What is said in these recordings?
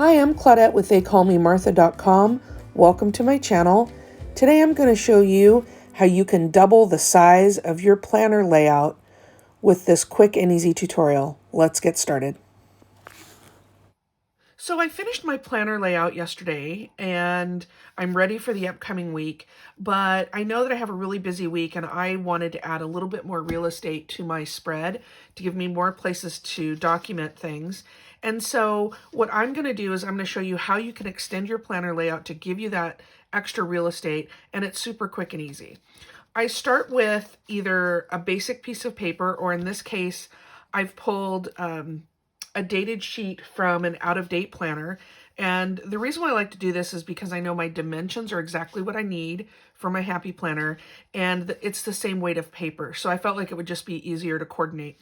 Hi, I'm Claudette with theycallmemartha.com. Welcome to my channel. Today I'm going to show you how you can double the size of your planner layout with this quick and easy tutorial. Let's get started. So I finished my planner layout yesterday and I'm ready for the upcoming week, but I know that I have a really busy week and I wanted to add a little bit more real estate to my spread to give me more places to document things. And so what I'm going to do is I'm going to show you how you can extend your planner layout to give you that extra real estate, and it's super quick and easy. I start with either a basic piece of paper, or in this case, I've pulled a dated sheet from an out-of-date planner. And the reason why I like to do this is because I know my dimensions are exactly what I need for my happy planner, and it's the same weight of paper. So I felt like it would just be easier to coordinate.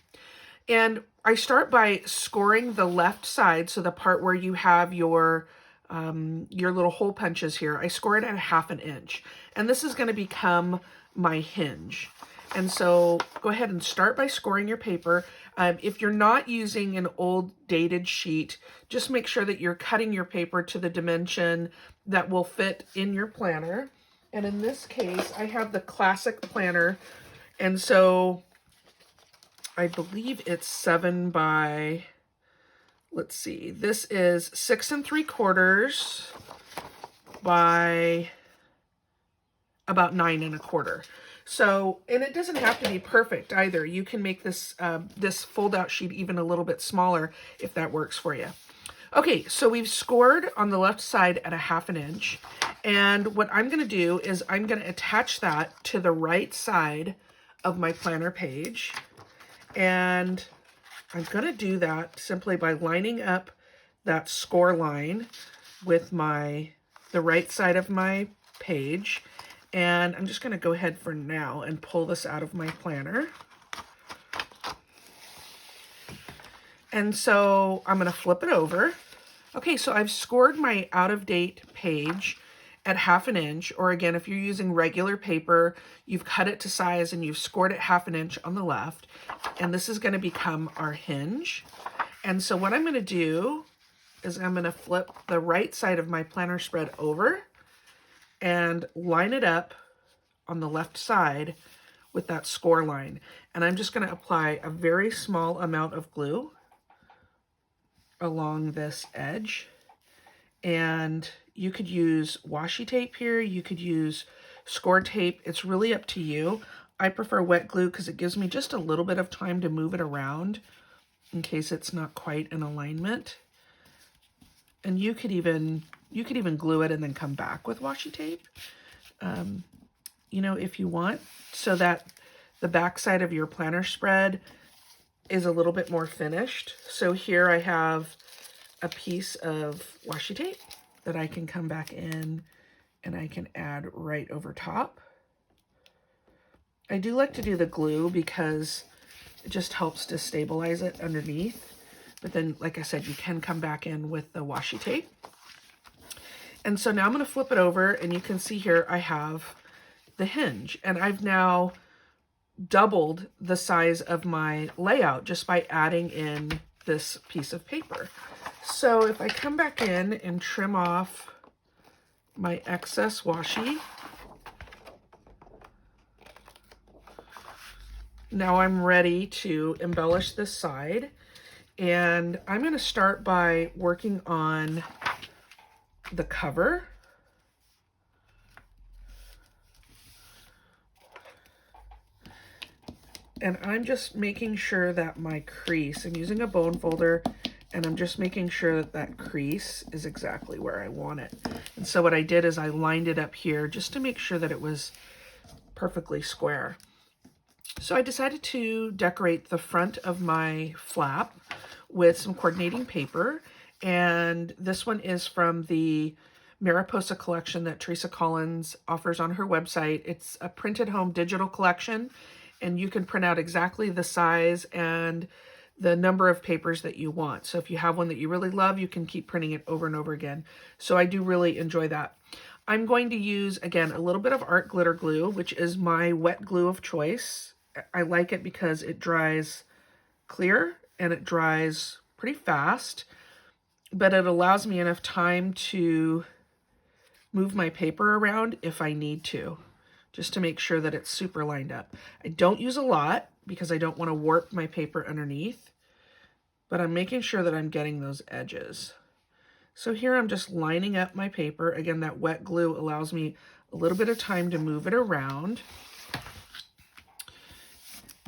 And I start by scoring the left side, so the part where you have your little hole punches here. I score it at 1/2 inch, and this is going to become my hinge. And so go ahead and start by scoring your paper. If you're not using an old dated sheet, just make sure that you're cutting your paper to the dimension that will fit in your planner. And in this case, I have the classic planner, and so I believe it's 7 by, let's see, this is 6 3/4 by about 9 1/4. So, and it doesn't have to be perfect either. You can make this this fold out sheet even a little bit smaller if that works for you. Okay, so we've scored on the left side at 1/2 inch. And what I'm going to do is I'm going to attach that to the right side of my planner page. And I'm going to do that simply by lining up that score line with the right side of my page. And I'm just going to go ahead for now and pull this out of my planner. And so I'm going to flip it over. Okay, so I've scored my out-of-date page at 1/2 inch, or again, if you're using regular paper, you've cut it to size and you've scored it 1/2 inch on the left. And this is going to become our hinge. And so what I'm going to do is I'm going to flip the right side of my planner spread over and line it up on the left side with that score line. And I'm just going to apply a very small amount of glue along this edge. And you could use washi tape here. You could use score tape. It's really up to you. I prefer wet glue because it gives me just a little bit of time to move it around in case it's not quite in alignment. And you could even glue it and then come back with washi tape, you know, if you want, so that the back side of your planner spread is a little bit more finished. So here I have a piece of washi tape that I can come back in and I can add right over top. I do like to do the glue because it just helps to stabilize it underneath. But then, like I said, you can come back in with the washi tape. And so now I'm going to flip it over, and you can see here I have the hinge. And I've now doubled the size of my layout just by adding in this piece of paper. So if I come back in and trim off my excess washi, now I'm ready to embellish this side. And I'm going to start by working on the cover. And I'm just making sure that my crease, I'm using a bone folder, and I'm just making sure that that crease is exactly where I want it. And so what I did is I lined it up here just to make sure that it was perfectly square. So I decided to decorate the front of my flap with some coordinating paper. And this one is from the Mariposa collection that Teresa Collins offers on her website. It's a printed home digital collection, and you can print out exactly the size and the number of papers that you want. So if you have one that you really love, you can keep printing it over and over again. So I do really enjoy that. I'm going to use, again, a little bit of art glitter glue, which is my wet glue of choice. I like it because it dries clear and it dries pretty fast. but it allows me enough time to move my paper around if I need to, just to make sure that it's super lined up. I don't use a lot because I don't want to warp my paper underneath, but I'm making sure that I'm getting those edges. So here I'm just lining up my paper. Again, that wet glue allows me a little bit of time to move it around.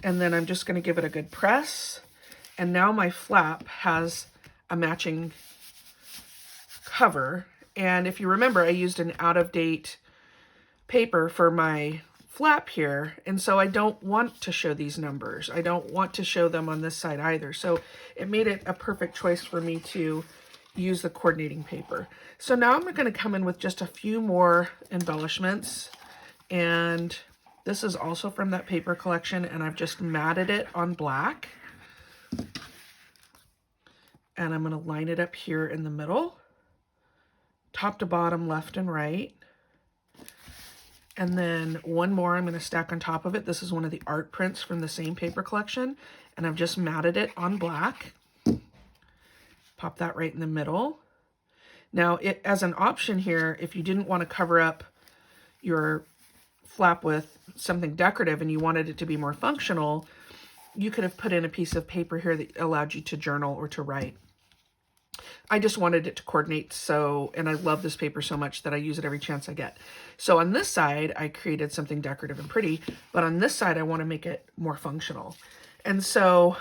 And then I'm just going to give it a good press. And now my flap has a matching cover. And if you remember, I used an out-of-date paper for my flap here, and so I don't want to show these numbers. I don't want to show them on this side either. So it made it a perfect choice for me to use the coordinating paper. So now I'm going to come in with just a few more embellishments, and this is also from that paper collection, and I've just matted it on black. And I'm going to line it up here in the middle, top to bottom, left and right. And then one more I'm going to stack on top of it. This is one of the art prints from the same paper collection, and I've just matted it on black. Pop that right in the middle. Now, as an option here, if you didn't want to cover up your flap with something decorative and you wanted it to be more functional, you could have put in a piece of paper here that allowed you to journal or to write. I just wanted it to coordinate, and I love this paper so much that I use it every chance I get. So on this side, I created something decorative and pretty, but on this side, I want to make it more functional. And so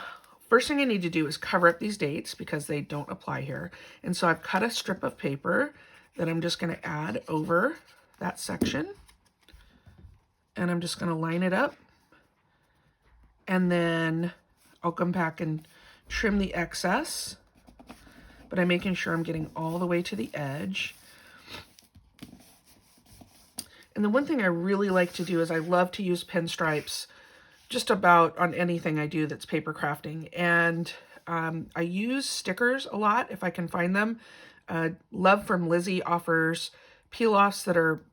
first thing I need to do is cover up these dates because they don't apply here. And so I've cut a strip of paper that I'm just going to add over that section. And I'm just going to line it up. And then I'll come back and trim the excess, but I'm making sure I'm getting all the way to the edge. And the one thing I really like to do is I love to use pinstripes just about on anything I do that's paper crafting. And I use stickers a lot if I can find them. Love from Lizzie offers peel-offs that are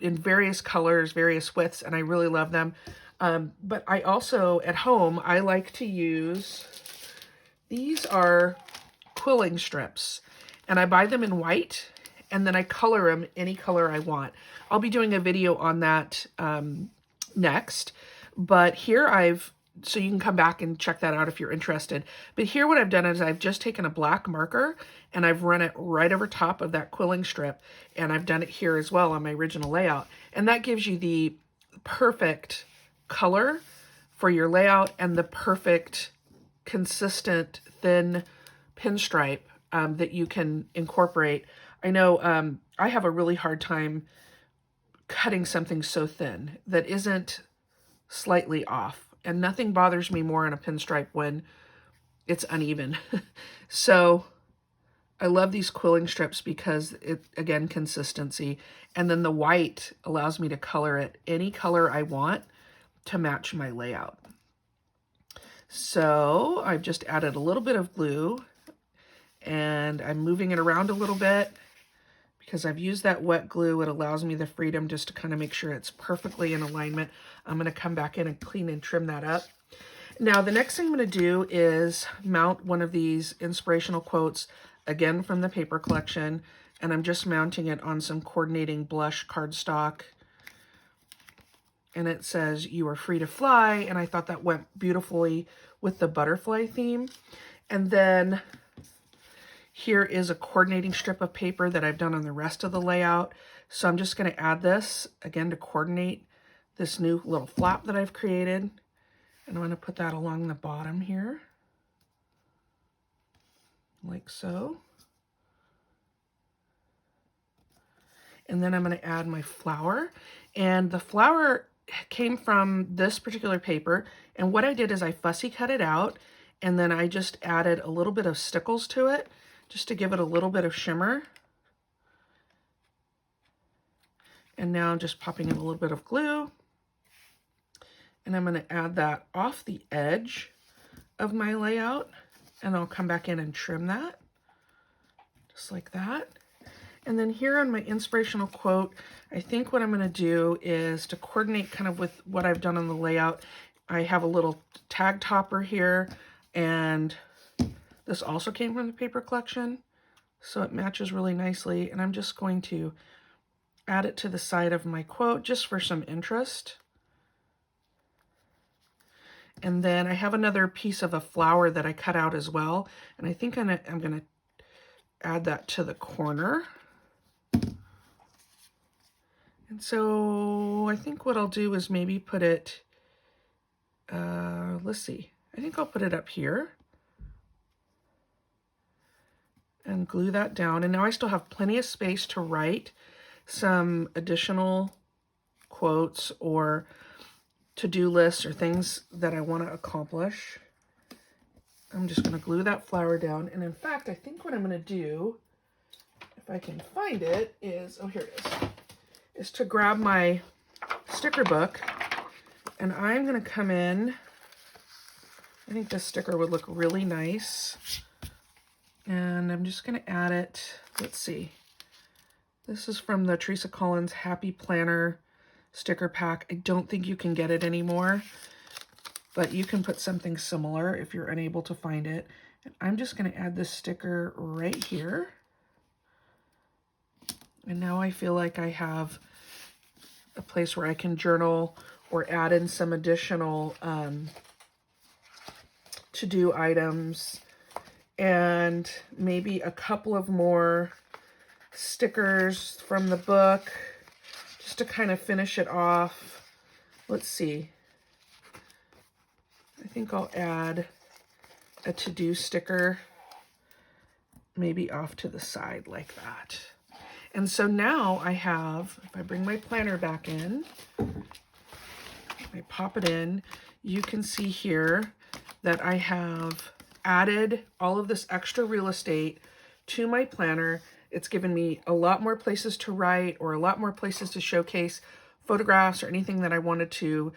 in various colors, various widths, and I really love them. But I also, at home, I like to use, these are quilling strips, and I buy them in white, and then I color them any color I want. I'll be doing a video on that next, but here so you can come back and check that out if you're interested. But here what I've done is I've just taken a black marker and I've run it right over top of that quilling strip, and I've done it here as well on my original layout, and that gives you the perfect color for your layout and the perfect consistent thin pinstripe that you can incorporate. I know I have a really hard time cutting something so thin that isn't slightly off, and nothing bothers me more on a pinstripe when it's uneven. So I love these quilling strips because again, consistency, and then the white allows me to color it any color I want to match my layout. So I've just added a little bit of glue, and I'm moving it around a little bit because I've used that wet glue. It allows me the freedom just to kind of make sure it's perfectly in alignment. I'm going to come back in and clean and trim that up. Now, the next thing I'm going to do is mount one of these inspirational quotes, again from the paper collection, and I'm just mounting it on some coordinating blush cardstock. And it says, "You are free to fly," and I thought that went beautifully with the butterfly theme. And then here is a coordinating strip of paper that I've done on the rest of the layout. So I'm just going to add this, again, to coordinate this new little flap that I've created. And I'm going to put that along the bottom here, like so. And then I'm going to add my flower. And the flower came from this particular paper, and what I did is I fussy cut it out, and then I just added a little bit of stickles to it just to give it a little bit of shimmer. And now I'm just popping in a little bit of glue, and I'm going to add that off the edge of my layout, and I'll come back in and trim that just like that. And then here on my inspirational quote, I think what I'm going to do is to coordinate kind of with what I've done on the layout. I have a little tag topper here, and this also came from the paper collection. so it matches really nicely. And I'm just going to add it to the side of my quote just for some interest. And then I have another piece of a flower that I cut out as well. And I think I'm going to add that to the corner. And so I think what I'll do is maybe put it, let's see, I think I'll put it up here and glue that down. And now I still have plenty of space to write some additional quotes or to-do lists or things that I want to accomplish. I'm just going to glue that flower down. And in fact, I think what I'm going to do, if I can find it, is, oh, here it is to grab my sticker book, and I'm going to come in. I think this sticker would look really nice. And I'm just going to add it. Let's see. This is from the Teresa Collins Happy Planner sticker pack. I don't think you can get it anymore, but you can put something similar if you're unable to find it. And I'm just going to add this sticker right here. And now I feel like I have a place where I can journal or add in some additional to-do items, and maybe a couple of more stickers from the book just to kind of finish it off. Let's see. I think I'll add a to-do sticker maybe off to the side like that. And so now I have, if I bring my planner back in, I pop it in, you can see here that I have added all of this extra real estate to my planner. It's given me a lot more places to write or a lot more places to showcase photographs or anything that I wanted to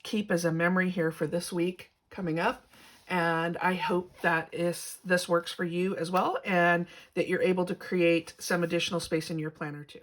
keep as a memory here for this week coming up. And I hope that this works for you as well, and that you're able to create some additional space in your planner too.